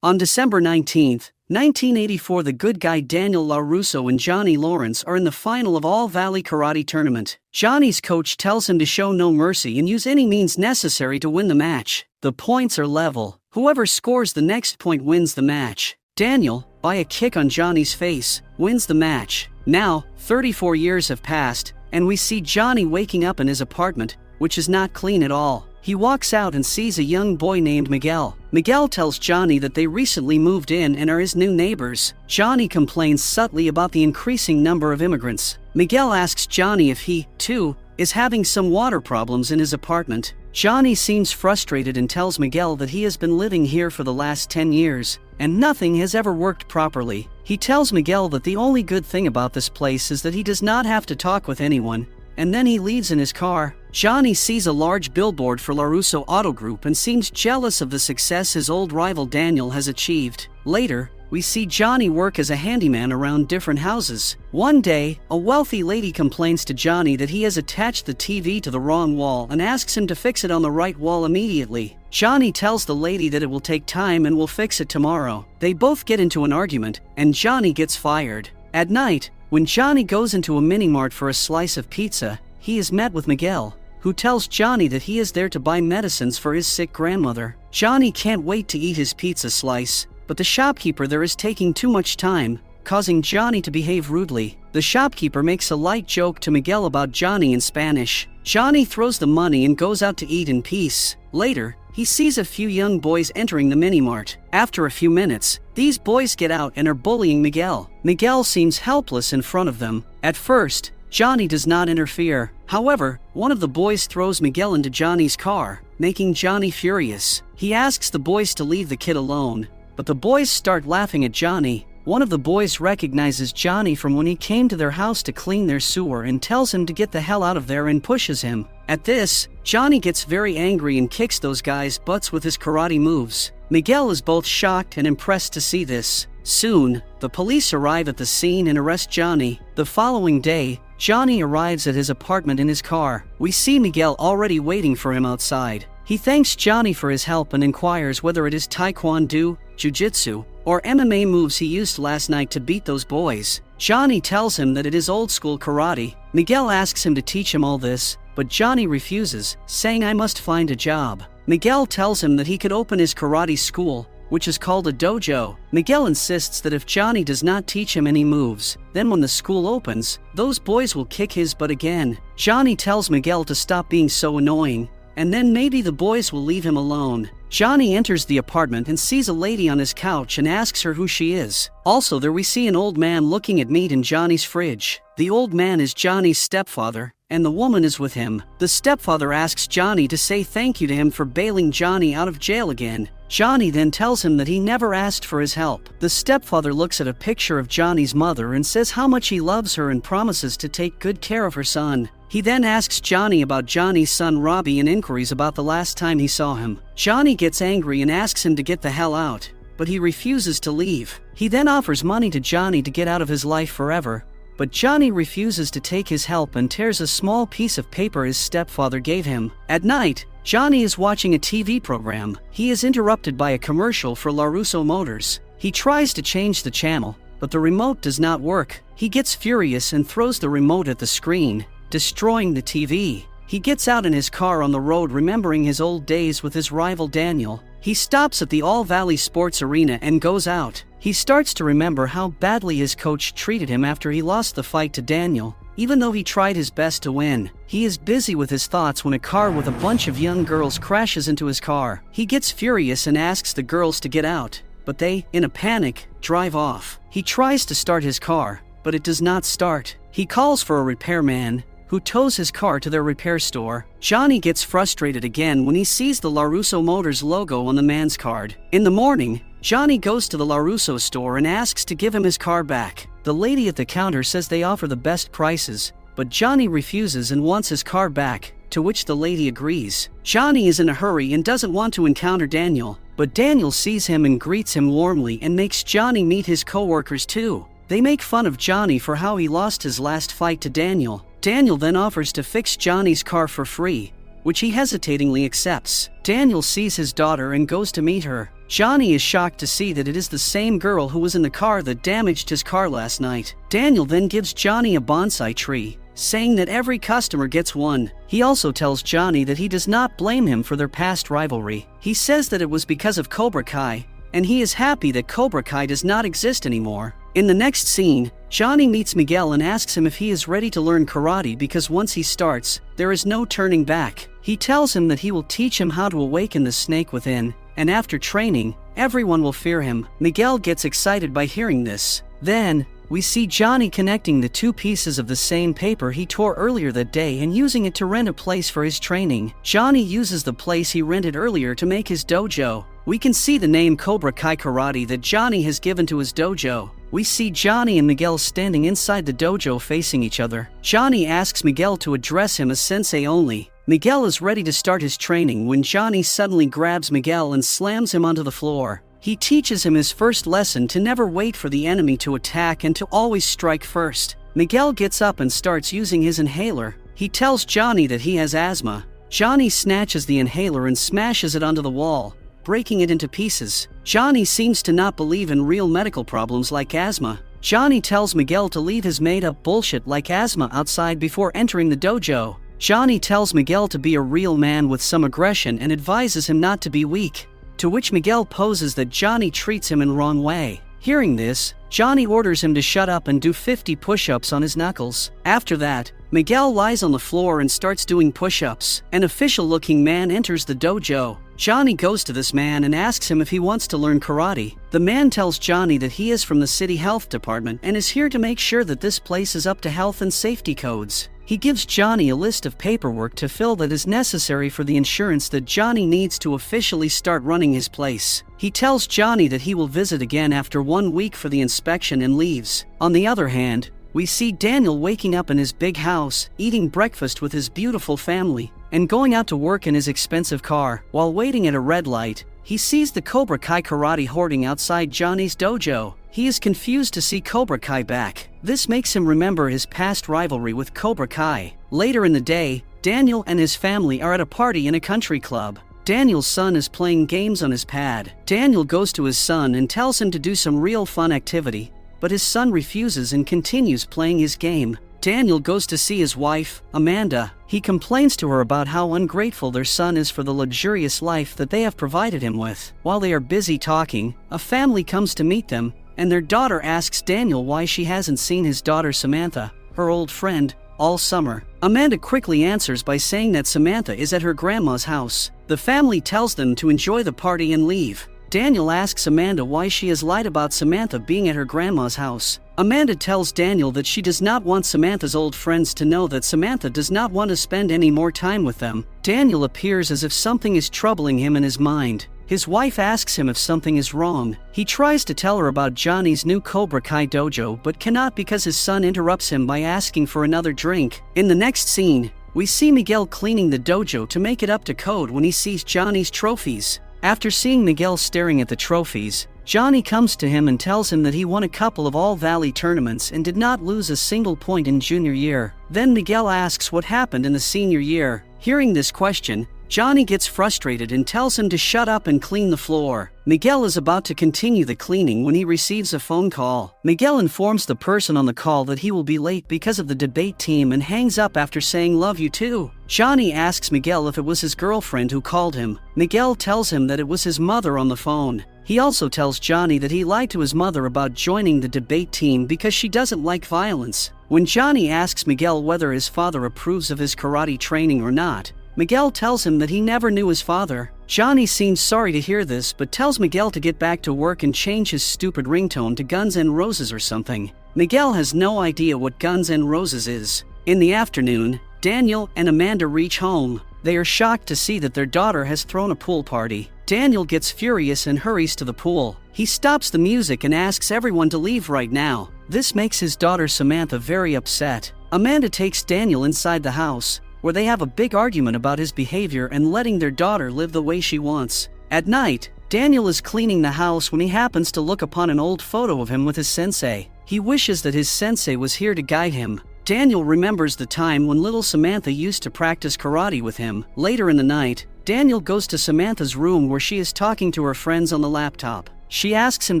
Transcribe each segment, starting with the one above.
On December 19, 1984, the good guy Daniel LaRusso and Johnny Lawrence are in the final of All Valley Karate Tournament. Johnny's coach tells him to show no mercy and use any means necessary to win the match. The points are level. Whoever scores the next point wins the match. Daniel, by a kick on Johnny's face, wins the match. Now, 34 years have passed, and we see Johnny waking up in his apartment, which is not clean at all. He walks out and sees a young boy named Miguel. Miguel tells Johnny that they recently moved in and are his new neighbors. Johnny complains subtly about the increasing number of immigrants. Miguel asks Johnny if he, too, is having some water problems in his apartment. Johnny seems frustrated and tells Miguel that he has been living here for the last 10 years, and nothing has ever worked properly. He tells Miguel that the only good thing about this place is that he does not have to talk with anyone, and then he leaves in his car. Johnny sees a large billboard for LaRusso Auto Group and seems jealous of the success his old rival Daniel has achieved. Later, we see Johnny work as a handyman around different houses. One day, a wealthy lady complains to Johnny that he has attached the TV to the wrong wall and asks him to fix it on the right wall immediately. Johnny tells the lady that it will take time and will fix it tomorrow. They both get into an argument, and Johnny gets fired. At night, when Johnny goes into a mini-mart for a slice of pizza, he is met with Miguel, who tells Johnny that he is there to buy medicines for his sick grandmother. Johnny can't wait to eat his pizza slice, but the shopkeeper there is taking too much time, causing Johnny to behave rudely. The shopkeeper makes a light joke to Miguel about Johnny in Spanish. Johnny throws the money and goes out to eat in peace. Later, he sees a few young boys entering the mini-mart. After a few minutes, these boys get out and are bullying Miguel. Miguel seems helpless in front of them. At first, Johnny does not interfere. However, one of the boys throws Miguel into Johnny's car, making Johnny furious. He asks the boys to leave the kid alone, but the boys start laughing at Johnny. One of the boys recognizes Johnny from when he came to their house to clean their sewer and tells him to get the hell out of there and pushes him. At this, Johnny gets very angry and kicks those guys' butts with his karate moves. Miguel is both shocked and impressed to see this. Soon, the police arrive at the scene and arrest Johnny. The following day, Johnny arrives at his apartment in his car. We see Miguel already waiting for him outside. He thanks Johnny for his help and inquires whether it is Taekwondo, Jiu-Jitsu, or MMA moves he used last night to beat those boys. Johnny tells him that it is old-school karate. Miguel asks him to teach him all this, but Johnny refuses, saying I must find a job. Miguel tells him that he could open his karate school, which is called a dojo. Miguel insists that if Johnny does not teach him any moves, then when the school opens, those boys will kick his butt again. Johnny tells Miguel to stop being so annoying, and then maybe the boys will leave him alone. Johnny enters the apartment and sees a lady on his couch and asks her who she is. Also there we see an old man looking at meat in Johnny's fridge. The old man is Johnny's stepfather, and the woman is with him. The stepfather asks Johnny to say thank you to him for bailing Johnny out of jail again. Johnny then tells him that he never asked for his help. The stepfather looks at a picture of Johnny's mother and says how much he loves her and promises to take good care of her son. He then asks Johnny about Johnny's son Robbie and inquiries about the last time he saw him. Johnny gets angry and asks him to get the hell out, but he refuses to leave. He then offers money to Johnny to get out of his life forever, but Johnny refuses to take his help and tears a small piece of paper his stepfather gave him. At night, Johnny is watching a TV program. He is interrupted by a commercial for LaRusso Motors. He tries to change the channel, but the remote does not work. He gets furious and throws the remote at the screen, destroying the TV. He gets out in his car on the road remembering his old days with his rival Daniel. He stops at the All Valley Sports Arena and goes out. He starts to remember how badly his coach treated him after he lost the fight to Daniel, even though he tried his best to win. He is busy with his thoughts when a car with a bunch of young girls crashes into his car. He gets furious and asks the girls to get out, but they, in a panic, drive off. He tries to start his car, but it does not start. He calls for a repairman, who tows his car to their repair store. Johnny gets frustrated again when he sees the LaRusso Motors logo on the man's card. In the morning, Johnny goes to the LaRusso store and asks to give him his car back. The lady at the counter says they offer the best prices, but Johnny refuses and wants his car back, to which the lady agrees. Johnny is in a hurry and doesn't want to encounter Daniel, but Daniel sees him and greets him warmly and makes Johnny meet his co-workers too. They make fun of Johnny for how he lost his last fight to Daniel. Daniel then offers to fix Johnny's car for free, which he hesitatingly accepts. Daniel sees his daughter and goes to meet her. Johnny is shocked to see that it is the same girl who was in the car that damaged his car last night. Daniel then gives Johnny a bonsai tree, saying that every customer gets one. He also tells Johnny that he does not blame him for their past rivalry. He says that it was because of Cobra Kai, and he is happy that Cobra Kai does not exist anymore. In the next scene, Johnny meets Miguel and asks him if he is ready to learn karate because once he starts, there is no turning back. He tells him that he will teach him how to awaken the snake within, and after training, everyone will fear him. Miguel gets excited by hearing this. Then, we see Johnny connecting the two pieces of the same paper he tore earlier that day and using it to rent a place for his training. Johnny uses the place he rented earlier to make his dojo. We can see the name Cobra Kai Karate that Johnny has given to his dojo. We see Johnny and Miguel standing inside the dojo facing each other. Johnny asks Miguel to address him as sensei only. Miguel is ready to start his training when Johnny suddenly grabs Miguel and slams him onto the floor. He teaches him his first lesson to never wait for the enemy to attack and to always strike first. Miguel gets up and starts using his inhaler. He tells Johnny that he has asthma. Johnny snatches the inhaler and smashes it onto the wall, breaking it into pieces. Johnny seems to not believe in real medical problems like asthma. Johnny tells Miguel to leave his made-up bullshit like asthma outside before entering the dojo. Johnny tells Miguel to be a real man with some aggression and advises him not to be weak, to which Miguel poses that Johnny treats him in wrong way. Hearing this, Johnny orders him to shut up and do 50 push-ups on his knuckles. After that, Miguel lies on the floor and starts doing push-ups. An official-looking man enters the dojo. Johnny goes to this man and asks him if he wants to learn karate. The man tells Johnny that he is from the city health department and is here to make sure that this place is up to health and safety codes. He gives Johnny a list of paperwork to fill that is necessary for the insurance that Johnny needs to officially start running his place. He tells Johnny that he will visit again after 1 week for the inspection and leaves. On the other hand, we see Daniel waking up in his big house, eating breakfast with his beautiful family, and going out to work in his expensive car. While waiting at a red light, he sees the Cobra Kai karate hoarding outside Johnny's dojo. He is confused to see Cobra Kai back. This makes him remember his past rivalry with Cobra Kai. Later in the day, Daniel and his family are at a party in a country club. Daniel's son is playing games on his pad. Daniel goes to his son and tells him to do some real fun activity, but his son refuses and continues playing his game. Daniel goes to see his wife, Amanda. He complains to her about how ungrateful their son is for the luxurious life that they have provided him with. While they are busy talking, a family comes to meet them, and their daughter asks Daniel why she hasn't seen his daughter Samantha, her old friend, all summer. Amanda quickly answers by saying that Samantha is at her grandma's house. The family tells them to enjoy the party and leave. Daniel asks Amanda why she has lied about Samantha being at her grandma's house. Amanda tells Daniel that she does not want Samantha's old friends to know that Samantha does not want to spend any more time with them. Daniel appears as if something is troubling him in his mind. His wife asks him if something is wrong. He tries to tell her about Johnny's new Cobra Kai dojo but cannot because his son interrupts him by asking for another drink. In the next scene, we see Miguel cleaning the dojo to make it up to code when he sees Johnny's trophies. After seeing Miguel staring at the trophies, Johnny comes to him and tells him that he won a couple of All-Valley tournaments and did not lose a single point in junior year. Then Miguel asks what happened in the senior year. Hearing this question, Johnny gets frustrated and tells him to shut up and clean the floor. Miguel is about to continue the cleaning when he receives a phone call. Miguel informs the person on the call that he will be late because of the debate team and hangs up after saying "love you too." Johnny asks Miguel if it was his girlfriend who called him. Miguel tells him that it was his mother on the phone. He also tells Johnny that he lied to his mother about joining the debate team because she doesn't like violence. When Johnny asks Miguel whether his father approves of his karate training or not, Miguel tells him that he never knew his father. Johnny seems sorry to hear this but tells Miguel to get back to work and change his stupid ringtone to Guns N' Roses or something. Miguel has no idea what Guns N' Roses is. In the afternoon, Daniel and Amanda reach home. They are shocked to see that their daughter has thrown a pool party. Daniel gets furious and hurries to the pool. He stops the music and asks everyone to leave right now. This makes his daughter Samantha very upset. Amanda takes Daniel inside the house, where they have a big argument about his behavior and letting their daughter live the way she wants. At night, Daniel is cleaning the house when he happens to look upon an old photo of him with his sensei. He wishes that his sensei was here to guide him. Daniel remembers the time when little Samantha used to practice karate with him. Later in the night, Daniel goes to Samantha's room where she is talking to her friends on the laptop. She asks him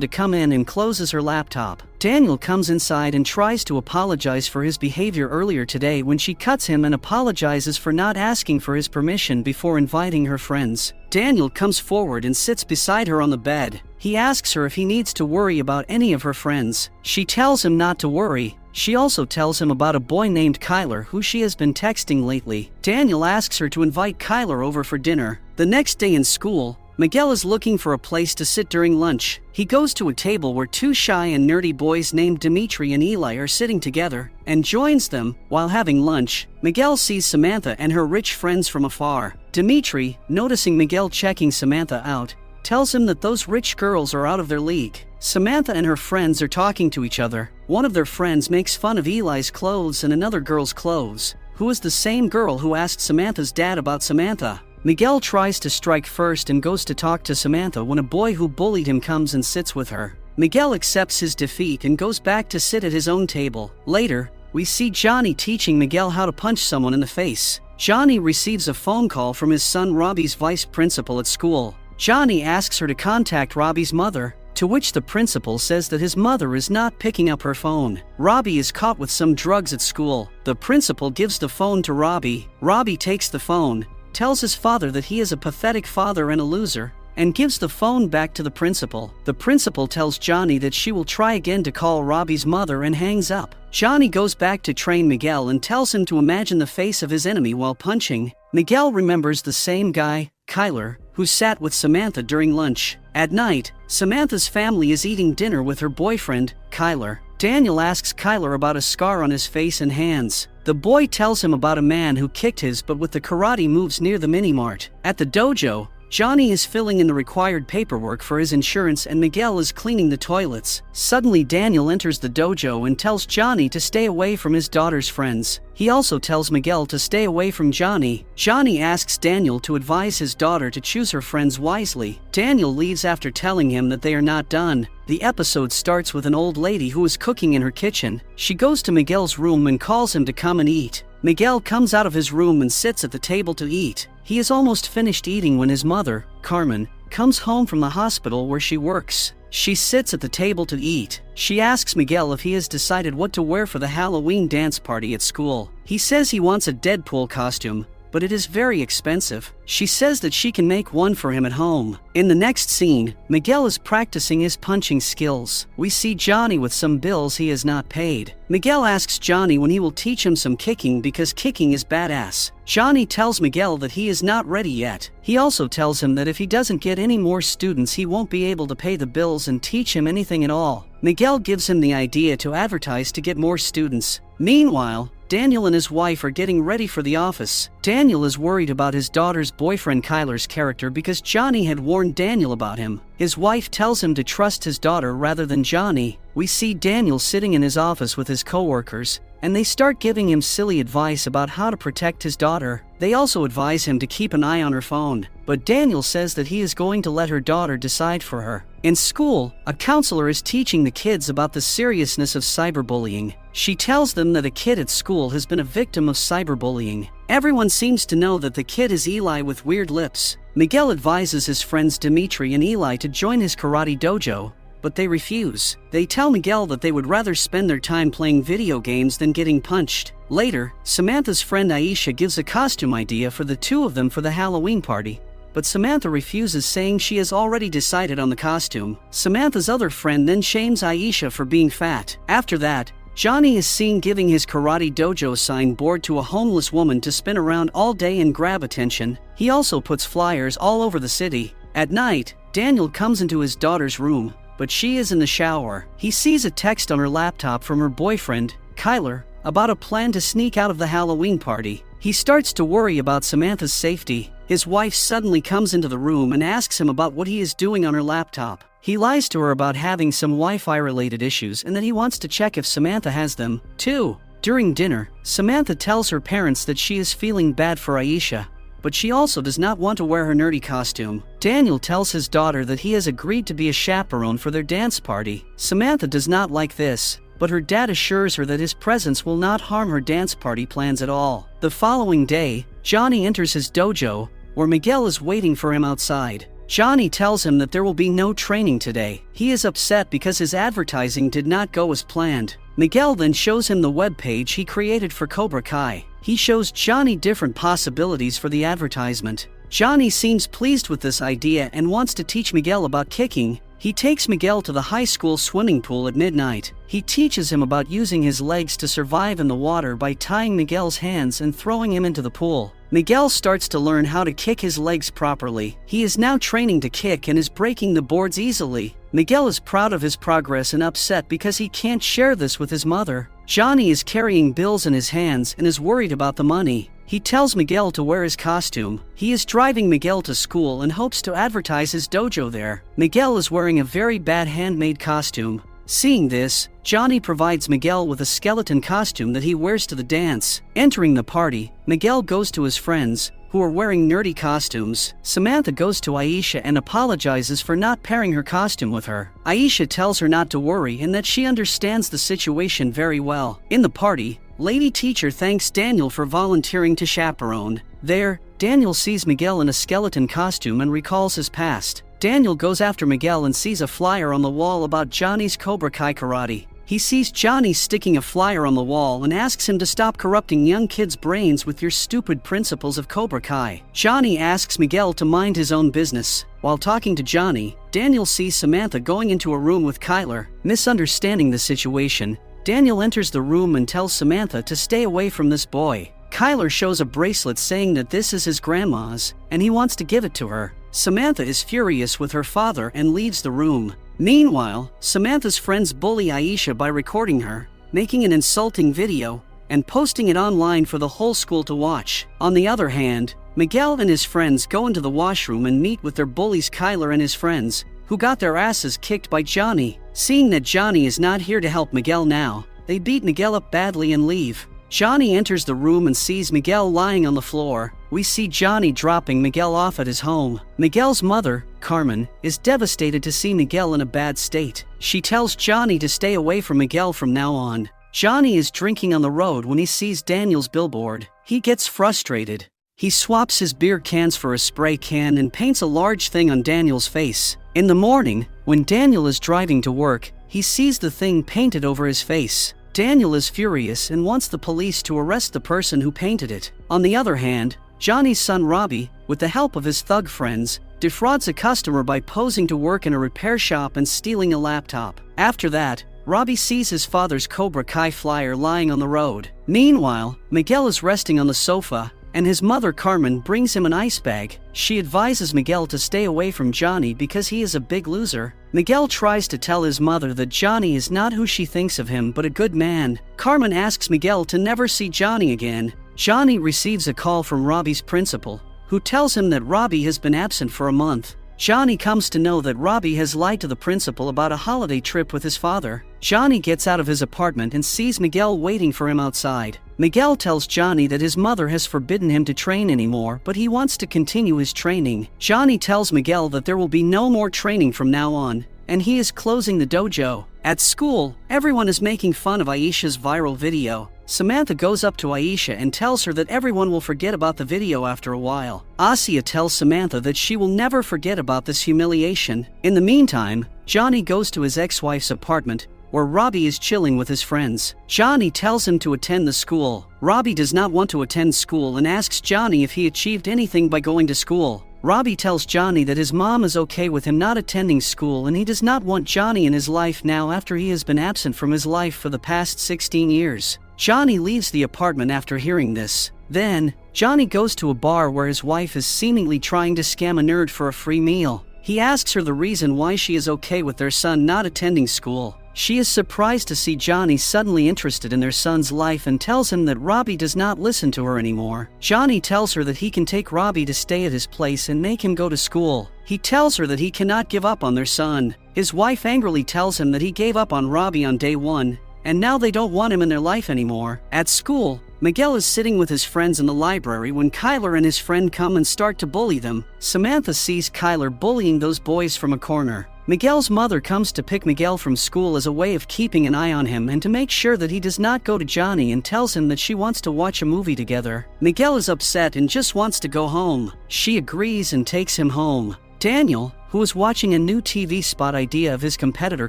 to come in and closes her laptop. Daniel comes inside and tries to apologize for his behavior earlier today when she cuts him and apologizes for not asking for his permission before inviting her friends. Daniel comes forward and sits beside her on the bed. He asks her if he needs to worry about any of her friends. She tells him not to worry. She also tells him about a boy named Kyler who she has been texting lately. Daniel asks her to invite Kyler over for dinner. The next day in school, Miguel is looking for a place to sit during lunch. He goes to a table where two shy and nerdy boys named Dimitri and Eli are sitting together and joins them. While having lunch, Miguel sees Samantha and her rich friends from afar. Dimitri, noticing Miguel checking Samantha out, tells him that those rich girls are out of their league. Samantha and her friends are talking to each other. One of their friends makes fun of Eli's clothes and another girl's clothes, who is the same girl who asked Samantha's dad about Samantha. Miguel tries to strike first and goes to talk to Samantha when a boy who bullied him comes and sits with her. Miguel accepts his defeat and goes back to sit at his own table. Later, we see Johnny teaching Miguel how to punch someone in the face. Johnny receives a phone call from his son Robbie's vice principal at school. Johnny asks her to contact Robbie's mother, to which the principal says that his mother is not picking up her phone. Robbie is caught with some drugs at school. The principal gives the phone to Robbie. Robbie takes the phone, tells his father that he is a pathetic father and a loser, and gives the phone back to the principal. The principal tells Johnny that she will try again to call Robbie's mother and hangs up. Johnny goes back to train Miguel and tells him to imagine the face of his enemy while punching. Miguel remembers the same guy, Kyler, who sat with Samantha during lunch. At night, Samantha's family is eating dinner with her boyfriend, Kyler. Daniel asks Kyler about a scar on his face and hands. The boy tells him about a man who kicked his butt with the karate moves near the mini-mart. At the dojo, Johnny is filling in the required paperwork for his insurance and Miguel is cleaning the toilets. Suddenly Daniel enters the dojo and tells Johnny to stay away from his daughter's friends. He also tells Miguel to stay away from Johnny. Johnny asks Daniel to advise his daughter to choose her friends wisely. Daniel leaves after telling him that they are not done. The episode starts with an old lady who is cooking in her kitchen. She goes to Miguel's room and calls him to come and eat. Miguel comes out of his room and sits at the table to eat. He is almost finished eating when his mother, Carmen, comes home from the hospital where she works. She sits at the table to eat. She asks Miguel if he has decided what to wear for the Halloween dance party at school. He says he wants a Deadpool costume, but it is very expensive. She says that she can make one for him at home. In the next scene, Miguel is practicing his punching skills. We see Johnny with some bills he has not paid. Miguel asks Johnny when he will teach him some kicking because kicking is badass. Johnny tells Miguel that he is not ready yet. He also tells him that if he doesn't get any more students he won't be able to pay the bills and teach him anything at all. Miguel gives him the idea to advertise to get more students. Meanwhile, Daniel and his wife are getting ready for the office. Daniel is worried about his daughter's boyfriend Kyler's character because Johnny had warned Daniel about him. His wife tells him to trust his daughter rather than Johnny. We see Daniel sitting in his office with his coworkers, and they start giving him silly advice about how to protect his daughter. They also advise him to keep an eye on her phone, but Daniel says that he is going to let her daughter decide for her. In school, a counselor is teaching the kids about the seriousness of cyberbullying. She tells them that a kid at school has been a victim of cyberbullying. Everyone seems to know that the kid is Eli with weird lips. Miguel advises his friends Dimitri and Eli to join his karate dojo, but they refuse. They tell Miguel that they would rather spend their time playing video games than getting punched. Later, Samantha's friend Aisha gives a costume idea for the two of them for the Halloween party, but Samantha refuses, saying she has already decided on the costume. Samantha's other friend then shames Aisha for being fat. After that, Johnny is seen giving his karate dojo sign board to a homeless woman to spin around all day and grab attention. He also puts flyers all over the city. At night, Daniel comes into his daughter's room, but she is in the shower. He sees a text on her laptop from her boyfriend, Kyler, about a plan to sneak out of the Halloween party. He starts to worry about Samantha's safety. His wife suddenly comes into the room and asks him about what he is doing on her laptop. He lies to her about having some Wi-Fi related issues and that he wants to check if Samantha has them, too. During dinner, Samantha tells her parents that she is feeling bad for Aisha, but she also does not want to wear her nerdy costume. Daniel tells his daughter that he has agreed to be a chaperone for their dance party. Samantha does not like this, but her dad assures her that his presence will not harm her dance party plans at all. The following day, Johnny enters his dojo, where Miguel is waiting for him outside. Johnny tells him that there will be no training today. He is upset because his advertising did not go as planned. Miguel then shows him the webpage he created for Cobra Kai. He shows Johnny different possibilities for the advertisement. Johnny seems pleased with this idea and wants to teach Miguel about kicking. He takes Miguel to the high school swimming pool at midnight. He teaches him about using his legs to survive in the water by tying Miguel's hands and throwing him into the pool. Miguel starts to learn how to kick his legs properly. He is now training to kick and is breaking the boards easily. Miguel is proud of his progress and upset because he can't share this with his mother. Johnny is carrying bills in his hands and is worried about the money. He tells Miguel to wear his costume. He is driving Miguel to school and hopes to advertise his dojo there. Miguel is wearing a very bad handmade costume. Seeing this, Johnny provides Miguel with a skeleton costume that he wears to the dance. Entering the party, Miguel goes to his friends, who are wearing nerdy costumes. Samantha goes to Aisha and apologizes for not pairing her costume with her. Aisha tells her not to worry and that she understands the situation very well. In the party, Lady Teacher thanks Daniel for volunteering to chaperone. There, Daniel sees Miguel in a skeleton costume and recalls his past. Daniel goes after Miguel and sees a flyer on the wall about Johnny's Cobra Kai karate. He sees Johnny sticking a flyer on the wall and asks him to stop corrupting young kids' brains with your stupid principles of Cobra Kai. Johnny asks Miguel to mind his own business. While talking to Johnny, Daniel sees Samantha going into a room with Kyler. Misunderstanding the situation, Daniel enters the room and tells Samantha to stay away from this boy. Kyler shows a bracelet saying that this is his grandma's, and he wants to give it to her. Samantha is furious with her father and leaves the room. Meanwhile, Samantha's friends bully Aisha by recording her, making an insulting video, and posting it online for the whole school to watch. On the other hand, Miguel and his friends go into the washroom and meet with their bullies Kyler and his friends, who got their asses kicked by Johnny. Seeing that Johnny is not here to help Miguel now, they beat Miguel up badly and leave. Johnny enters the room and sees Miguel lying on the floor. We see Johnny dropping Miguel off at his home. Miguel's mother, Carmen, is devastated to see Miguel in a bad state. She tells Johnny to stay away from Miguel from now on. Johnny is drinking on the road when he sees Daniel's billboard. He gets frustrated. He swaps his beer cans for a spray can and paints a large thing on Daniel's face. In the morning, when Daniel is driving to work, he sees the thing painted over his face. Daniel is furious and wants the police to arrest the person who painted it. On the other hand, Johnny's son Robbie, with the help of his thug friends, defrauds a customer by posing to work in a repair shop and stealing a laptop. After that, Robbie sees his father's Cobra Kai flyer lying on the road. Meanwhile, Miguel is resting on the sofa, and his mother Carmen brings him an ice bag. She advises Miguel to stay away from Johnny because he is a big loser. Miguel tries to tell his mother that Johnny is not who she thinks of him but a good man. Carmen asks Miguel to never see Johnny again. Johnny receives a call from Robbie's principal, who tells him that Robbie has been absent for a month. Johnny comes to know that Robbie has lied to the principal about a holiday trip with his father. Johnny gets out of his apartment and sees Miguel waiting for him outside. Miguel tells Johnny that his mother has forbidden him to train anymore, but he wants to continue his training. Johnny tells Miguel that there will be no more training from now on, and he is closing the dojo. At school, everyone is making fun of Aisha's viral video. Samantha goes up to Aisha and tells her that everyone will forget about the video after a while. Asia tells Samantha that she will never forget about this humiliation. In the meantime, Johnny goes to his ex-wife's apartment, where Robbie is chilling with his friends. Johnny tells him to attend the school. Robbie does not want to attend school and asks Johnny if he achieved anything by going to school. Robbie tells Johnny that his mom is okay with him not attending school and he does not want Johnny in his life now after he has been absent from his life for the past 16 years. Johnny leaves the apartment after hearing this. Then, Johnny goes to a bar where his wife is seemingly trying to scam a nerd for a free meal. He asks her the reason why she is okay with their son not attending school. She is surprised to see Johnny suddenly interested in their son's life and tells him that Robbie does not listen to her anymore. Johnny tells her that he can take Robbie to stay at his place and make him go to school. He tells her that he cannot give up on their son. His wife angrily tells him that he gave up on Robbie on day one, and now they don't want him in their life anymore. At school, Miguel is sitting with his friends in the library when Kyler and his friend come and start to bully them. Samantha sees Kyler bullying those boys from a corner. Miguel's mother comes to pick Miguel from school as a way of keeping an eye on him and to make sure that he does not go to Johnny, and tells him that she wants to watch a movie together. Miguel is upset and just wants to go home. She agrees and takes him home. Daniel, who is watching a new TV spot idea of his competitor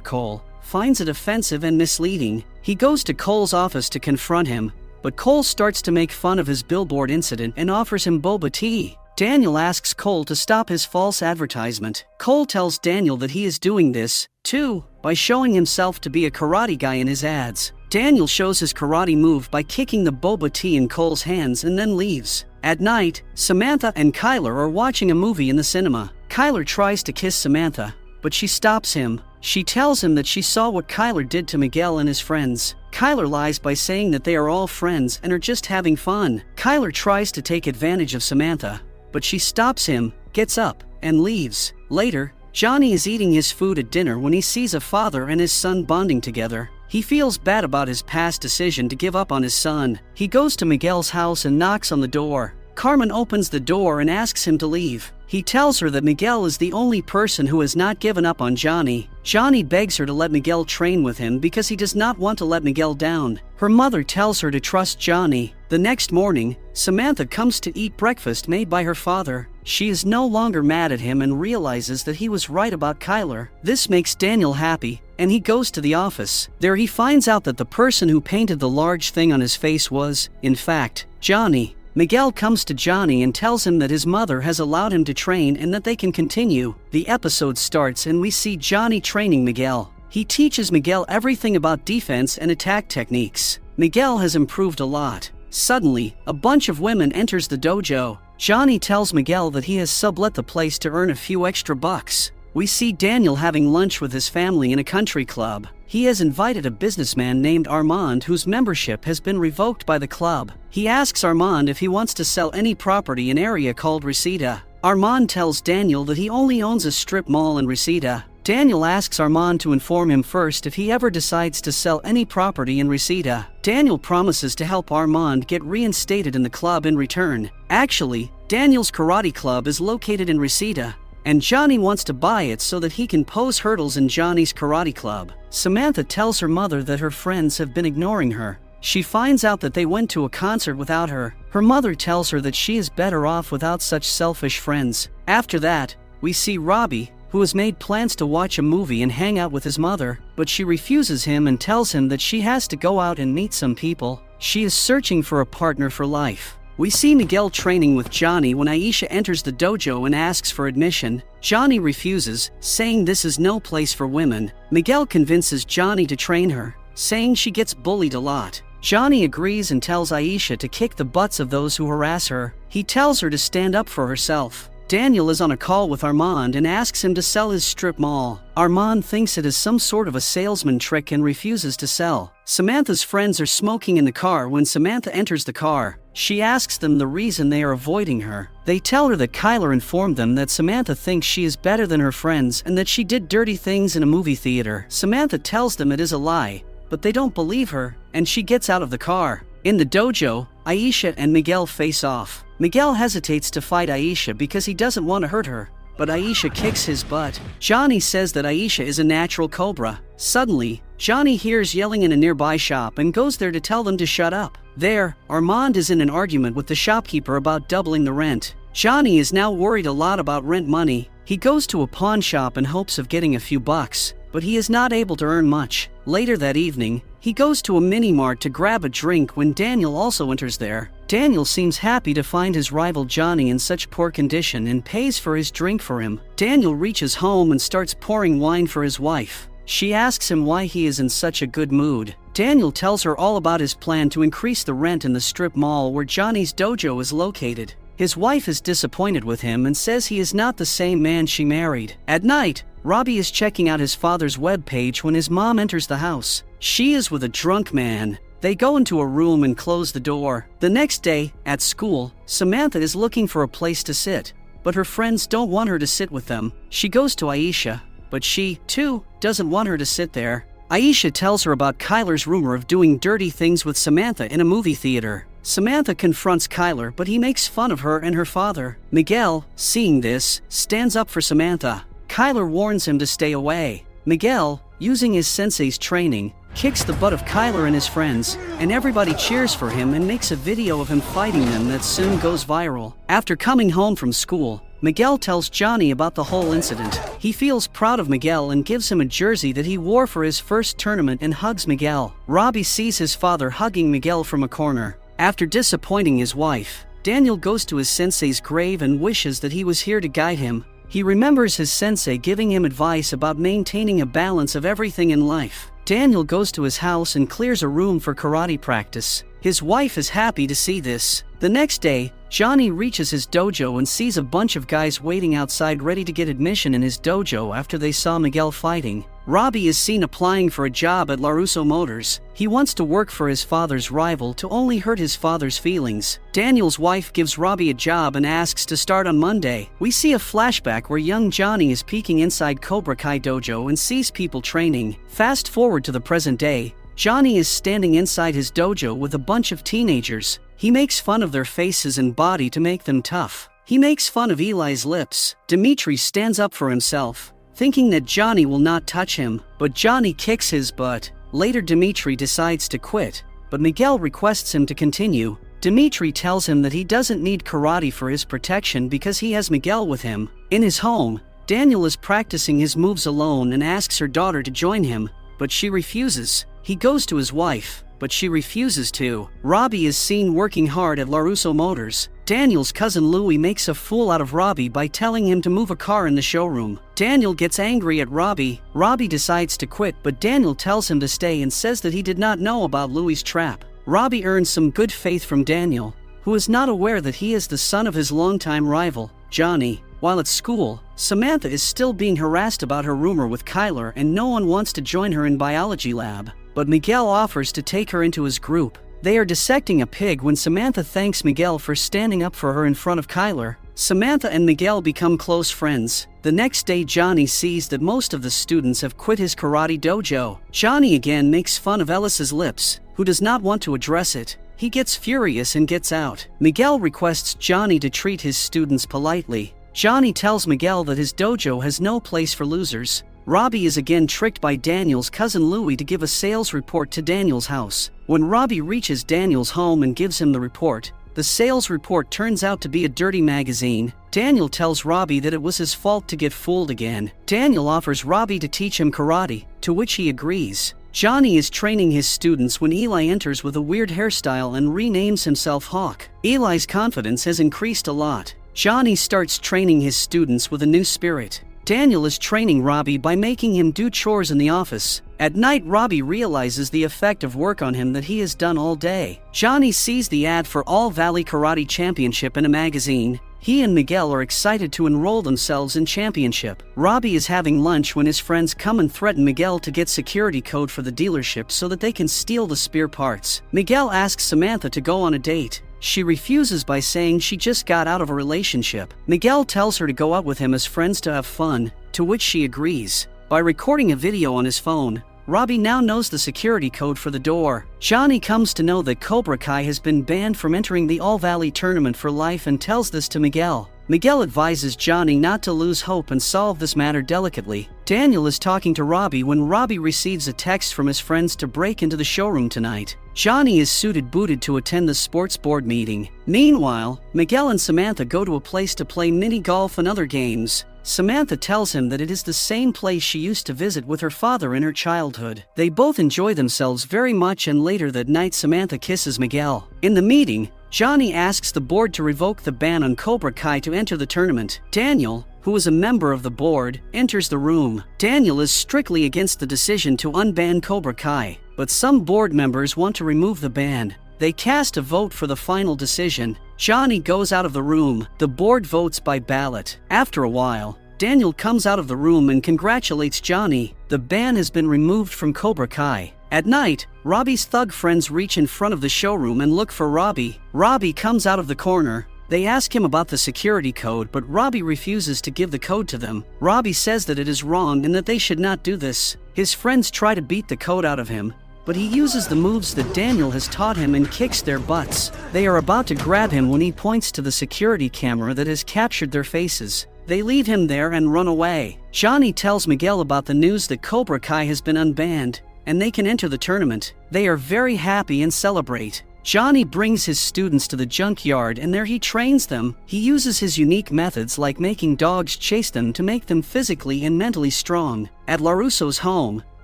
Cole, finds it offensive and misleading. He goes to Cole's office to confront him, but Cole starts to make fun of his billboard incident and offers him boba tea. Daniel asks Cole to stop his false advertisement. Cole tells Daniel that he is doing this, too, by showing himself to be a karate guy in his ads. Daniel shows his karate move by kicking the boba tea in Cole's hands and then leaves. At night, Samantha and Kyler are watching a movie in the cinema. Kyler tries to kiss Samantha, but she stops him. She tells him that she saw what Kyler did to Miguel and his friends. Kyler lies by saying that they are all friends and are just having fun. Kyler tries to take advantage of Samantha, but she stops him, gets up, and leaves. Later, Johnny is eating his food at dinner when he sees a father and his son bonding together. He feels bad about his past decision to give up on his son. He goes to Miguel's house and knocks on the door. Carmen opens the door and asks him to leave. He tells her that Miguel is the only person who has not given up on Johnny. Johnny begs her to let Miguel train with him because he does not want to let Miguel down. Her mother tells her to trust Johnny. The next morning, Samantha comes to eat breakfast made by her father. She is no longer mad at him and realizes that he was right about Kyler. This makes Daniel happy, and he goes to the office. There he finds out that the person who painted the large thing on his face was, in fact, Johnny. Miguel comes to Johnny and tells him that his mother has allowed him to train and that they can continue. The episode starts and we see Johnny training Miguel. He teaches Miguel everything about defense and attack techniques. Miguel has improved a lot. Suddenly, a bunch of women enters the dojo. Johnny tells Miguel that he has sublet the place to earn a few extra bucks. We see Daniel having lunch with his family in a country club. He has invited a businessman named Armand whose membership has been revoked by the club. He asks Armand if he wants to sell any property in an area called Reseda. Armand tells Daniel that he only owns a strip mall in Reseda. Daniel asks Armand to inform him first if he ever decides to sell any property in Reseda. Daniel promises to help Armand get reinstated in the club in return. Actually, Daniel's karate club is located in Reseda, and Johnny wants to buy it so that he can pose hurdles in Johnny's karate club. Samantha tells her mother that her friends have been ignoring her. She finds out that they went to a concert without her. Her mother tells her that she is better off without such selfish friends. After that, we see Robbie, who has made plans to watch a movie and hang out with his mother, but she refuses him and tells him that she has to go out and meet some people. She is searching for a partner for life. We see Miguel training with Johnny when Aisha enters the dojo and asks for admission. Johnny refuses, saying this is no place for women. Miguel convinces Johnny to train her, saying she gets bullied a lot. Johnny agrees and tells Aisha to kick the butts of those who harass her. He tells her to stand up for herself. Daniel is on a call with Armand and asks him to sell his strip mall. Armand thinks it is some sort of a salesman trick and refuses to sell. Samantha's friends are smoking in the car when Samantha enters the car. She asks them the reason they are avoiding her. They tell her that Kyler informed them that Samantha thinks she is better than her friends and that she did dirty things in a movie theater. Samantha tells them it is a lie, but they don't believe her, and she gets out of the car. In the dojo, Aisha and Miguel face off. Miguel hesitates to fight Aisha because he doesn't want to hurt her, but Aisha kicks his butt. Johnny says that Aisha is a natural cobra. Suddenly, Johnny hears yelling in a nearby shop and goes there to tell them to shut up. There, Armand is in an argument with the shopkeeper about doubling the rent. Johnny is now worried a lot about rent money. He goes to a pawn shop in hopes of getting a few bucks, but he is not able to earn much. Later that evening, he goes to a mini-mart to grab a drink when Daniel also enters there. Daniel seems happy to find his rival Johnny in such poor condition and pays for his drink for him. Daniel reaches home and starts pouring wine for his wife. She asks him why he is in such a good mood. Daniel tells her all about his plan to increase the rent in the strip mall where Johnny's dojo is located. His wife is disappointed with him and says he is not the same man she married. At night, Robbie is checking out his father's webpage when his mom enters the house. She is with a drunk man. They go into a room and close the door. The next day, at school, Samantha is looking for a place to sit, but her friends don't want her to sit with them. She goes to Aisha, but she, too, doesn't want her to sit there. Aisha tells her about Kyler's rumor of doing dirty things with Samantha in a movie theater. Samantha confronts Kyler, but he makes fun of her and her father. Miguel, seeing this, stands up for Samantha. Kyler warns him to stay away. Miguel, using his sensei's training, kicks the butt of Kyler and his friends, and everybody cheers for him and makes a video of him fighting them that soon goes viral. After coming home from school, Miguel tells Johnny about the whole incident. He feels proud of Miguel and gives him a jersey that he wore for his first tournament and hugs Miguel. Robbie sees his father hugging Miguel from a corner. After disappointing his wife, Daniel goes to his sensei's grave and wishes that he was here to guide him. He remembers his sensei giving him advice about maintaining a balance of everything in life. Daniel goes to his house and clears a room for karate practice. His wife is happy to see this. The next day, Johnny reaches his dojo and sees a bunch of guys waiting outside ready to get admission in his dojo after they saw Miguel fighting. Robbie is seen applying for a job at LaRusso Motors. He wants to work for his father's rival to only hurt his father's feelings. Daniel's wife gives Robbie a job and asks to start on Monday. We see a flashback where young Johnny is peeking inside Cobra Kai dojo and sees people training. Fast forward to the present day. Johnny is standing inside his dojo with a bunch of teenagers. He makes fun of their faces and body to make them tough. He makes fun of Eli's lips. Dimitri stands up for himself, thinking that Johnny will not touch him, but Johnny kicks his butt. Later, Dimitri decides to quit, but Miguel requests him to continue. Dimitri tells him that he doesn't need karate for his protection because he has Miguel with him. In his home, Daniel is practicing his moves alone and asks her daughter to join him, but she refuses. He goes to his wife, but she refuses to. Robbie is seen working hard at LaRusso Motors. Daniel's cousin Louie makes a fool out of Robbie by telling him to move a car in the showroom. Daniel gets angry at Robbie. Robbie decides to quit, but Daniel tells him to stay and says that he did not know about Louie's trap. Robbie earns some good faith from Daniel, who is not aware that he is the son of his longtime rival, Johnny. While at school, Samantha is still being harassed about her rumor with Kyler and no one wants to join her in biology lab. But Miguel offers to take her into his group. They are dissecting a pig when Samantha thanks Miguel for standing up for her in front of Kyler. Samantha and Miguel become close friends. The next day, Johnny sees that most of the students have quit his karate dojo. Johnny again makes fun of Ellis's lips, who does not want to address it. He gets furious and gets out. Miguel requests Johnny to treat his students politely. Johnny tells Miguel that his dojo has no place for losers. Robbie is again tricked by Daniel's cousin Louie to give a sales report to Daniel's house. When Robbie reaches Daniel's home and gives him the report, the sales report turns out to be a dirty magazine. Daniel tells Robbie that it was his fault to get fooled again. Daniel offers Robbie to teach him karate, to which he agrees. Johnny is training his students when Eli enters with a weird hairstyle and renames himself Hawk. Eli's confidence has increased a lot. Johnny starts training his students with a new spirit. Daniel is training Robbie by making him do chores in the office. At night, Robbie realizes the effect of work on him that he has done all day. Johnny sees the ad for All Valley Karate Championship in a magazine. He and Miguel are excited to enroll themselves in championship. Robbie is having lunch when his friends come and threaten Miguel to get security code for the dealership so that they can steal the spare parts. Miguel asks Samantha to go on a date. She refuses by saying she just got out of a relationship. Miguel tells her to go out with him as friends to have fun, to which she agrees. By recording a video on his phone, Robbie now knows the security code for the door. Johnny comes to know that Cobra Kai has been banned from entering the All Valley tournament for life and tells this to Miguel. Miguel advises Johnny not to lose hope and solve this matter delicately. Daniel is talking to Robbie when Robbie receives a text from his friends to break into the showroom tonight. Johnny is suited booted to attend the sports board meeting. Meanwhile, Miguel and Samantha go to a place to play mini golf and other games. Samantha tells him that it is the same place she used to visit with her father in her childhood. They both enjoy themselves very much, and later that night Samantha kisses Miguel. In the meeting, Johnny asks the board to revoke the ban on Cobra Kai to enter the tournament. Daniel, who is a member of the board, enters the room. Daniel is strictly against the decision to unban Cobra Kai, but some board members want to remove the ban. They cast a vote for the final decision. Johnny goes out of the room. The board votes by ballot. After a while, Daniel comes out of the room and congratulates Johnny. The ban has been removed from Cobra Kai. At night, Robbie's thug friends reach in front of the showroom and look for Robbie. Robbie comes out of the corner. They ask him about the security code, but Robbie refuses to give the code to them. Robbie says that it is wrong and that they should not do this. His friends try to beat the code out of him, but he uses the moves that Daniel has taught him and kicks their butts. They are about to grab him when he points to the security camera that has captured their faces. They leave him there and run away. Johnny tells Miguel about the news that Cobra Kai has been unbanned, and they can enter the tournament. They are very happy and celebrate. Johnny brings his students to the junkyard and there he trains them. He uses his unique methods like making dogs chase them to make them physically and mentally strong. At LaRusso's home,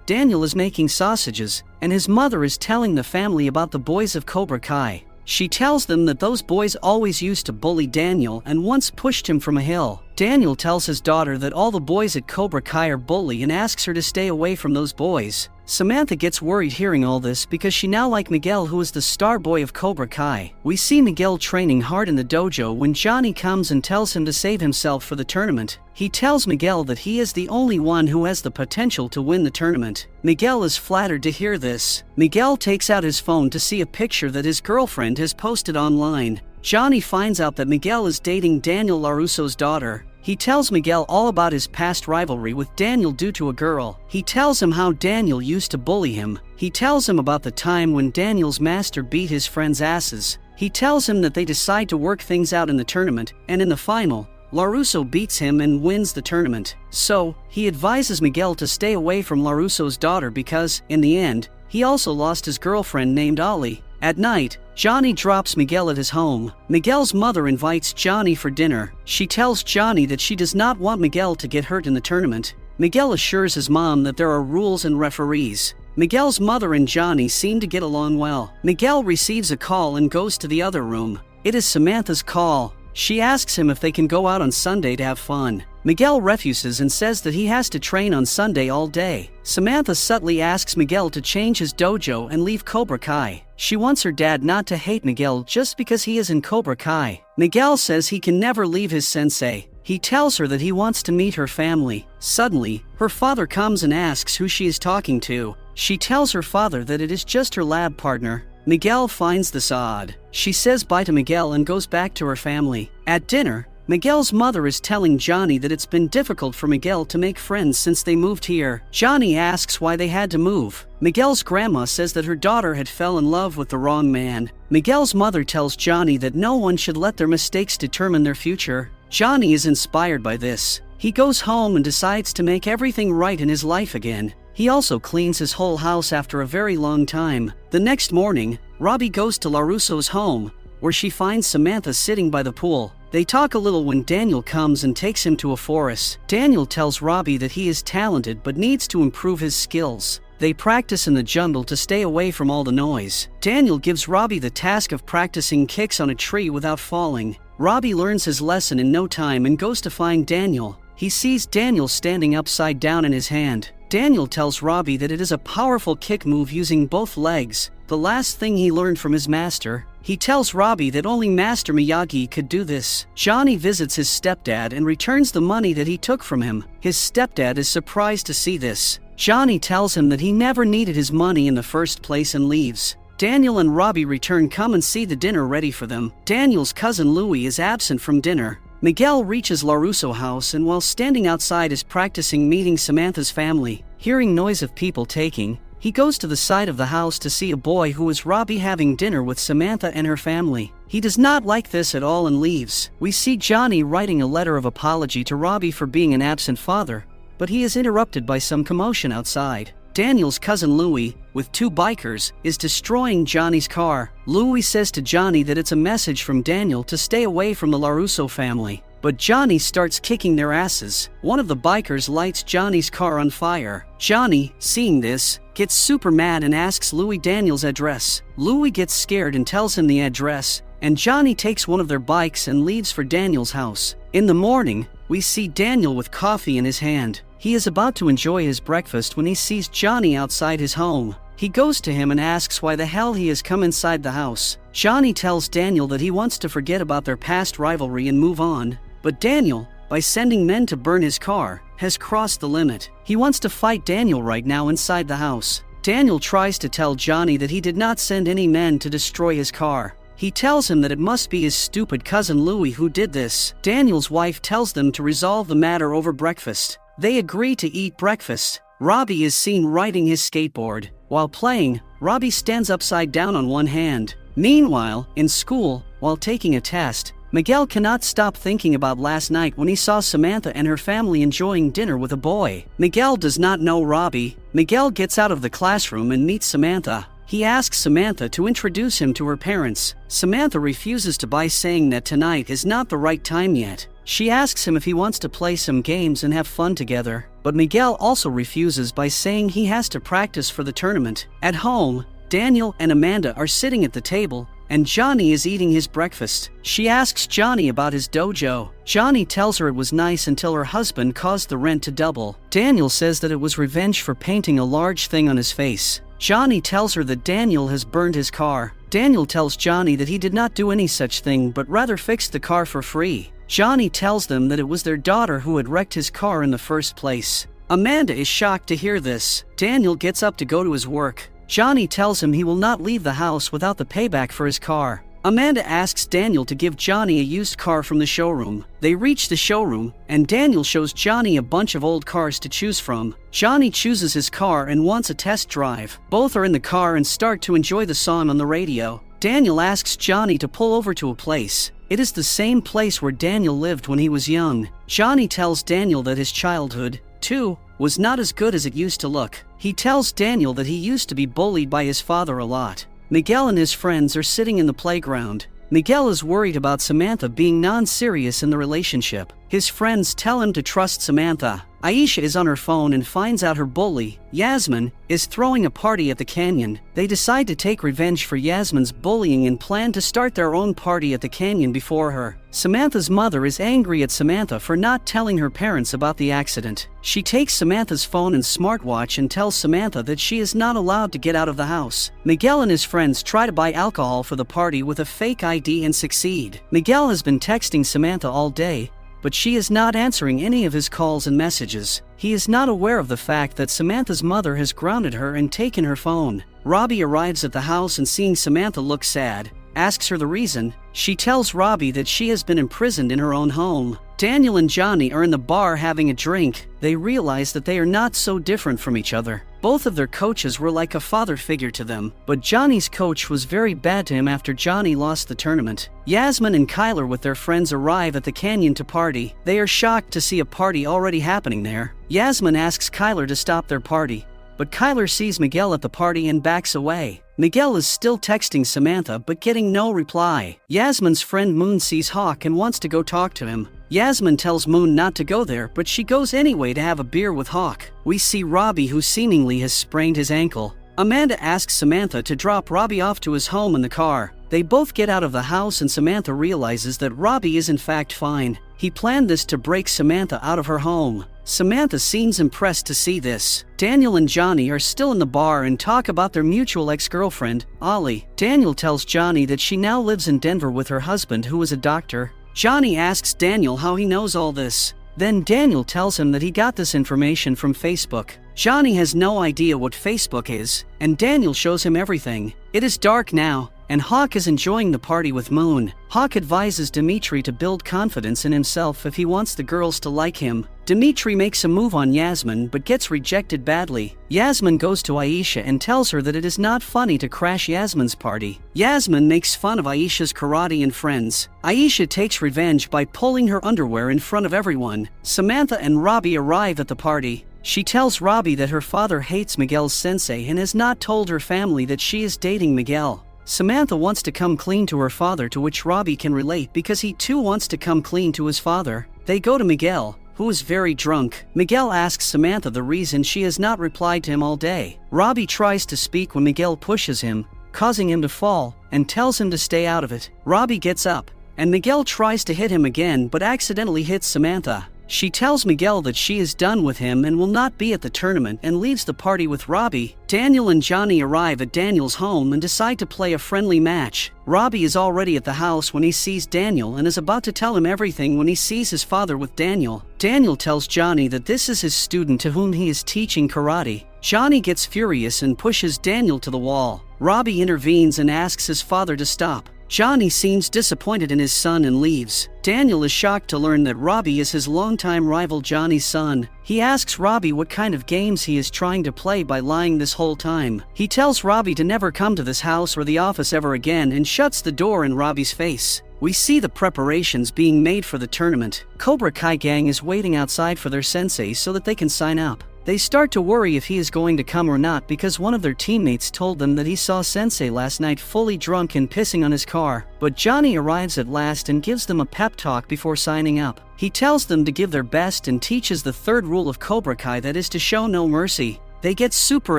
Daniel is making sausages, and his mother is telling the family about the boys of Cobra Kai. She tells them that those boys always used to bully Daniel and once pushed him from a hill. Daniel tells his daughter that all the boys at Cobra Kai are bully and asks her to stay away from those boys. Samantha gets worried hearing all this because she now likes Miguel, who is the star boy of Cobra Kai. We see Miguel training hard in the dojo when Johnny comes and tells him to save himself for the tournament. He tells Miguel that he is the only one who has the potential to win the tournament. Miguel is flattered to hear this. Miguel takes out his phone to see a picture that his girlfriend has posted online. Johnny finds out that Miguel is dating Daniel LaRusso's daughter. He tells Miguel all about his past rivalry with Daniel due to a girl. He tells him how Daniel used to bully him. He tells him about the time when Daniel's master beat his friends' asses. He tells him that they decide to work things out in the tournament, and in the final, LaRusso beats him and wins the tournament. So, he advises Miguel to stay away from LaRusso's daughter because, in the end, he also lost his girlfriend named Ollie. At night, Johnny drops Miguel at his home. Miguel's mother invites Johnny for dinner. She tells Johnny that she does not want Miguel to get hurt in the tournament. Miguel assures his mom that there are rules and referees. Miguel's mother and Johnny seem to get along well. Miguel receives a call and goes to the other room. It is Samantha's call. She asks him if they can go out on Sunday to have fun. Miguel refuses and says that he has to train on Sunday all day. Samantha subtly asks Miguel to change his dojo and leave Cobra Kai. She wants her dad not to hate Miguel just because he is in Cobra Kai. Miguel says he can never leave his sensei. He tells her that he wants to meet her family. Suddenly, her father comes and asks who she is talking to. She tells her father that it is just her lab partner. Miguel finds this odd. She says bye to Miguel and goes back to her family. At dinner, Miguel's mother is telling Johnny that it's been difficult for Miguel to make friends since they moved here. Johnny asks why they had to move. Miguel's grandma says that her daughter had fell in love with the wrong man. Miguel's mother tells Johnny that no one should let their mistakes determine their future. Johnny is inspired by this. He goes home and decides to make everything right in his life again. He also cleans his whole house after a very long time. The next morning, Robbie goes to LaRusso's home, where she finds Samantha sitting by the pool. They talk a little when Daniel comes and takes him to a forest. Daniel tells Robbie that he is talented but needs to improve his skills. They practice in the jungle to stay away from all the noise. Daniel gives Robbie the task of practicing kicks on a tree without falling. Robbie learns his lesson in no time and goes to find Daniel. He sees Daniel standing upside down in his hand. Daniel tells Robbie that it is a powerful kick move using both legs, the last thing he learned from his master. He tells Robbie that only Master Miyagi could do this. Johnny visits his stepdad and returns the money that he took from him. His stepdad is surprised to see this. Johnny tells him that he never needed his money in the first place and leaves. Daniel and Robbie come and see the dinner ready for them. Daniel's cousin Louie is absent from dinner. Miguel reaches LaRusso house and while standing outside is practicing meeting Samantha's family. Hearing noise of people taking, he goes to the side of the house to see a boy who is Robbie having dinner with Samantha and her family. He does not like this at all and leaves. We see Johnny writing a letter of apology to Robbie for being an absent father, but he is interrupted by some commotion outside. Daniel's cousin Louie, with two bikers, is destroying Johnny's car. Louie says to Johnny that it's a message from Daniel to stay away from the LaRusso family. But Johnny starts kicking their asses. One of the bikers lights Johnny's car on fire. Johnny, seeing this, gets super mad and asks Louie Daniel's address. Louie gets scared and tells him the address, and Johnny takes one of their bikes and leaves for Daniel's house. In the morning, we see Daniel with coffee in his hand. He is about to enjoy his breakfast when he sees Johnny outside his home. He goes to him and asks why the hell he has come inside the house. Johnny tells Daniel that he wants to forget about their past rivalry and move on, but Daniel, by sending men to burn his car, has crossed the limit. He wants to fight Daniel right now inside the house. Daniel tries to tell Johnny that he did not send any men to destroy his car. He tells him that it must be his stupid cousin Louie who did this. Daniel's wife tells them to resolve the matter over breakfast. They agree to eat breakfast. Robbie is seen riding his skateboard. While playing, Robbie stands upside down on one hand. Meanwhile, in school, while taking a test, Miguel cannot stop thinking about last night when he saw Samantha and her family enjoying dinner with a boy. Miguel does not know Robbie. Miguel gets out of the classroom and meets Samantha. He asks Samantha to introduce him to her parents. Samantha refuses to by saying that tonight is not the right time yet. She asks him if he wants to play some games and have fun together, but Miguel also refuses by saying he has to practice for the tournament. At home, Daniel and Amanda are sitting at the table, and Johnny is eating his breakfast. She asks Johnny about his dojo. Johnny tells her it was nice until her husband caused the rent to double. Daniel says that it was revenge for painting a large thing on his face. Johnny tells her that Daniel has burned his car. Daniel tells Johnny that he did not do any such thing but rather fixed the car for free. Johnny tells them that it was their daughter who had wrecked his car in the first place. Amanda is shocked to hear this. Daniel gets up to go to his work. Johnny tells him he will not leave the house without the payback for his car. Amanda asks Daniel to give Johnny a used car from the showroom. They reach the showroom, and Daniel shows Johnny a bunch of old cars to choose from. Johnny chooses his car and wants a test drive. Both are in the car and start to enjoy the song on the radio. Daniel asks Johnny to pull over to a place. It is the same place where Daniel lived when he was young. Johnny tells Daniel that his childhood, too, was not as good as it used to look. He tells Daniel that he used to be bullied by his father a lot. Miguel and his friends are sitting in the playground. Miguel is worried about Samantha being non-serious in the relationship. His friends tell him to trust Samantha. Aisha is on her phone and finds out her bully, Yasmin, is throwing a party at the canyon. They decide to take revenge for Yasmin's bullying and plan to start their own party at the canyon before her. Samantha's mother is angry at Samantha for not telling her parents about the accident. She takes Samantha's phone and smartwatch and tells Samantha that she is not allowed to get out of the house. Miguel and his friends try to buy alcohol for the party with a fake ID and succeed. Miguel has been texting Samantha all day, but she is not answering any of his calls and messages. He is not aware of the fact that Samantha's mother has grounded her and taken her phone. Robbie arrives at the house and seeing Samantha look sad, asks her the reason. She tells Robbie that she has been imprisoned in her own home. Daniel and Johnny are in the bar having a drink. They realize that they are not so different from each other. Both of their coaches were like a father figure to them, but Johnny's coach was very bad to him after Johnny lost the tournament. Yasmin and Kyler with their friends arrive at the canyon to party. They are shocked to see a party already happening there. Yasmin asks Kyler to stop their party, but Kyler sees Miguel at the party and backs away. Miguel is still texting Samantha but getting no reply. Yasmin's friend Moon sees Hawk and wants to go talk to him. Yasmin tells Moon not to go there, but she goes anyway to have a beer with Hawk. We see Robbie, who seemingly has sprained his ankle. Amanda asks Samantha to drop Robbie off to his home in the car. They both get out of the house and Samantha realizes that Robbie is in fact fine. He planned this to break Samantha out of her home. Samantha seems impressed to see this. Daniel and Johnny are still in the bar and talk about their mutual ex-girlfriend, Ollie. Daniel tells Johnny that she now lives in Denver with her husband, who is a doctor. Johnny asks Daniel how he knows all this. Then Daniel tells him that he got this information from Facebook. Johnny has no idea what Facebook is, and Daniel shows him everything. It is dark now, and Hawk is enjoying the party with Moon. Hawk advises Dimitri to build confidence in himself if he wants the girls to like him. Dimitri makes a move on Yasmin but gets rejected badly. Yasmin goes to Aisha and tells her that it is not funny to crash Yasmin's party. Yasmin makes fun of Aisha's karate and friends. Aisha takes revenge by pulling her underwear in front of everyone. Samantha and Robbie arrive at the party. She tells Robbie that her father hates Miguel's sensei and has not told her family that she is dating Miguel. Samantha wants to come clean to her father, to which Robbie can relate because he too wants to come clean to his father. They go to Miguel, who is very drunk. Miguel asks Samantha the reason she has not replied to him all day. Robbie tries to speak when Miguel pushes him, causing him to fall, and tells him to stay out of it. Robbie gets up, and Miguel tries to hit him again but accidentally hits Samantha. She tells Miguel that she is done with him and will not be at the tournament and leaves the party with Robbie. Daniel and Johnny arrive at Daniel's home and decide to play a friendly match. Robbie is already at the house when he sees Daniel and is about to tell him everything when he sees his father with Daniel. Daniel tells Johnny that this is his student to whom he is teaching karate. Johnny gets furious and pushes Daniel to the wall. Robbie intervenes and asks his father to stop. Johnny seems disappointed in his son and leaves. Daniel is shocked to learn that Robbie is his longtime rival Johnny's son. He asks Robbie what kind of games he is trying to play by lying this whole time. He tells Robbie to never come to this house or the office ever again and shuts the door in Robbie's face. We see the preparations being made for the tournament. Cobra Kai gang is waiting outside for their sensei so that they can sign up. They start to worry if he is going to come or not because one of their teammates told them that he saw Sensei last night fully drunk and pissing on his car. But Johnny arrives at last and gives them a pep talk before signing up. He tells them to give their best and teaches the third rule of Cobra Kai, that is to show no mercy. They get super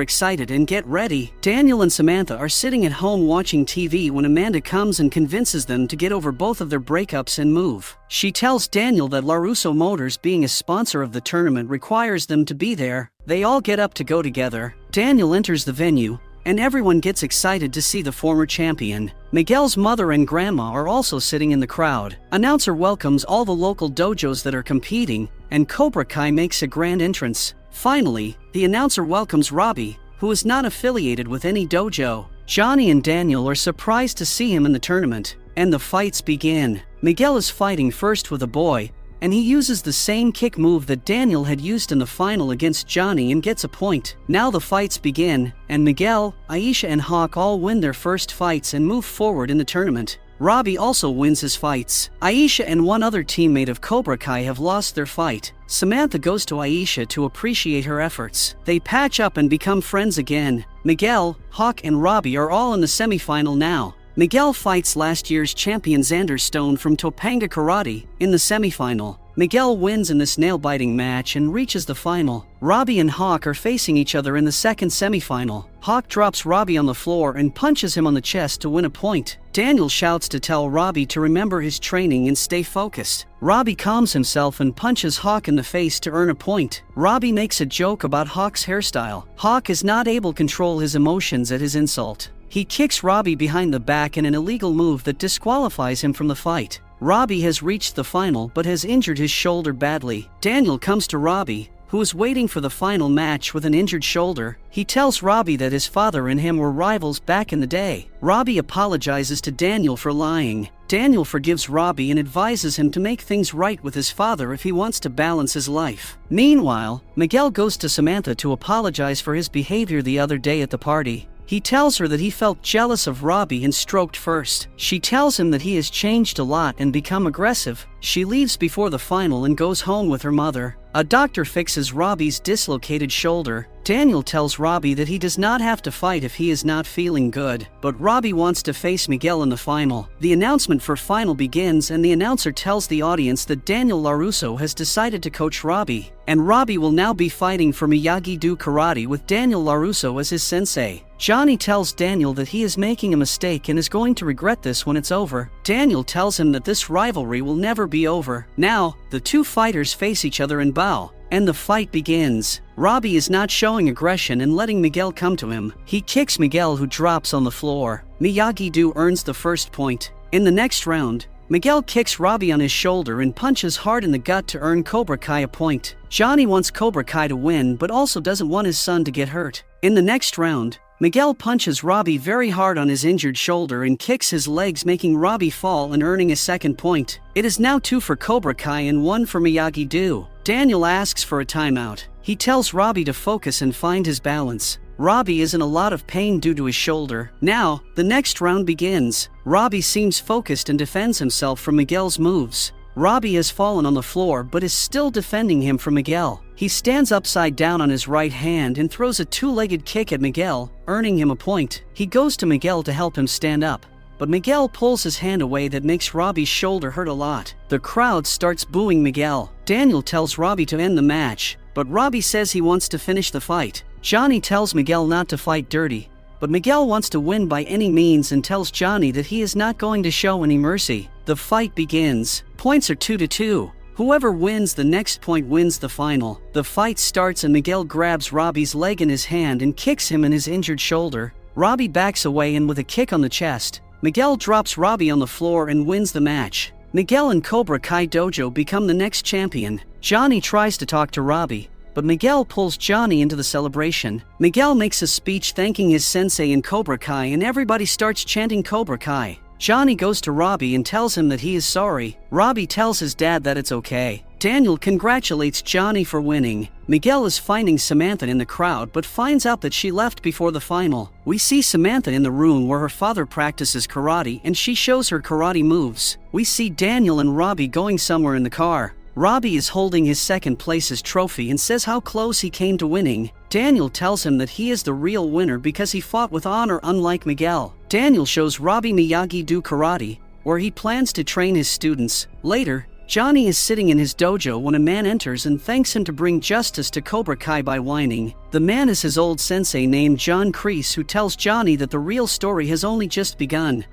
excited and get ready. Daniel and Samantha are sitting at home watching TV when Amanda comes and convinces them to get over both of their breakups and move. She tells Daniel that LaRusso Motors, being a sponsor of the tournament, requires them to be there. They all get up to go together. Daniel enters the venue, and everyone gets excited to see the former champion. Miguel's mother and grandma are also sitting in the crowd. Announcer welcomes all the local dojos that are competing, and Cobra Kai makes a grand entrance. Finally, the announcer welcomes Robbie, who is not affiliated with any dojo. Johnny and Daniel are surprised to see him in the tournament, and the fights begin. Miguel is fighting first with a boy, and he uses the same kick move that Daniel had used in the final against Johnny and gets a point. Now the fights begin, and Miguel, Aisha and Hawk all win their first fights and move forward in the tournament. Robbie also wins his fights. Aisha and one other teammate of Cobra Kai have lost their fight. Samantha goes to Aisha to appreciate her efforts. They patch up and become friends again. Miguel, Hawk and Robbie are all in the semifinal now. Miguel fights last year's champion Xander Stone from Topanga Karate in the semifinal. Miguel wins in this nail-biting match and reaches the final. Robbie and Hawk are facing each other in the second semifinal. Hawk drops Robbie on the floor and punches him on the chest to win a point. Daniel shouts to tell Robbie to remember his training and stay focused. Robbie calms himself and punches Hawk in the face to earn a point. Robbie makes a joke about Hawk's hairstyle. Hawk is not able to control his emotions at his insult. He kicks Robbie behind the back in an illegal move that disqualifies him from the fight. Robbie has reached the final but has injured his shoulder badly. Daniel comes to Robbie, who is waiting for the final match with an injured shoulder. He tells Robbie that his father and him were rivals back in the day. Robbie apologizes to Daniel for lying. Daniel forgives Robbie and advises him to make things right with his father if he wants to balance his life. Meanwhile, Miguel goes to Samantha to apologize for his behavior the other day at the party. He tells her that he felt jealous of Robbie and stroked first. She tells him that he has changed a lot and become aggressive. She leaves before the final and goes home with her mother. A doctor fixes Robbie's dislocated shoulder. Daniel tells Robbie that he does not have to fight if he is not feeling good, but Robbie wants to face Miguel in the final. The announcement for final begins and the announcer tells the audience that Daniel LaRusso has decided to coach Robbie, and Robbie will now be fighting for Miyagi-Do Karate with Daniel LaRusso as his sensei. Johnny tells Daniel that he is making a mistake and is going to regret this when it's over. Daniel tells him that this rivalry will never be over. Now, the two fighters face each other in bow, and the fight begins. Robbie is not showing aggression and letting Miguel come to him. He kicks Miguel, who drops on the floor. Miyagi-Do earns the first point. In the next round, Miguel kicks Robbie on his shoulder and punches hard in the gut to earn Cobra Kai a point. Johnny wants Cobra Kai to win but also doesn't want his son to get hurt. In the next round, Miguel punches Robbie very hard on his injured shoulder and kicks his legs, making Robbie fall and earning a second point. It is now 2 for Cobra Kai and 1 for Miyagi-Do. Daniel asks for a timeout. He tells Robbie to focus and find his balance. Robbie is in a lot of pain due to his shoulder. Now, the next round begins. Robbie seems focused and defends himself from Miguel's moves. Robbie has fallen on the floor but is still defending him from Miguel. He stands upside down on his right hand and throws a two-legged kick at Miguel, earning him a point. He goes to Miguel to help him stand up, but Miguel pulls his hand away that makes Robbie's shoulder hurt a lot. The crowd starts booing Miguel. Daniel tells Robbie to end the match, but Robbie says he wants to finish the fight. Johnny tells Miguel not to fight dirty, but Miguel wants to win by any means and tells Johnny that he is not going to show any mercy. The fight begins. Points are 2-2. Whoever wins the next point wins the final. The fight starts and Miguel grabs Robbie's leg in his hand and kicks him in his injured shoulder. Robbie backs away and with a kick on the chest, Miguel drops Robbie on the floor and wins the match. Miguel and Cobra Kai Dojo become the next champion. Johnny tries to talk to Robbie, but Miguel pulls Johnny into the celebration. Miguel makes a speech thanking his sensei in Cobra Kai and everybody starts chanting Cobra Kai. Johnny goes to Robbie and tells him that he is sorry. Robbie tells his dad that it's okay. Daniel congratulates Johnny for winning. Miguel is finding Samantha in the crowd but finds out that she left before the final. We see Samantha in the room where her father practices karate and she shows her karate moves. We see Daniel and Robbie going somewhere in the car. Robbie is holding his second place's trophy and says how close he came to winning. Daniel tells him that he is the real winner because he fought with honor unlike Miguel. Daniel shows Robbie Miyagi-Do karate, where he plans to train his students. Later, Johnny is sitting in his dojo when a man enters and thanks him to bring justice to Cobra Kai by whining. The man is his old sensei named John Kreese, who tells Johnny that the real story has only just begun.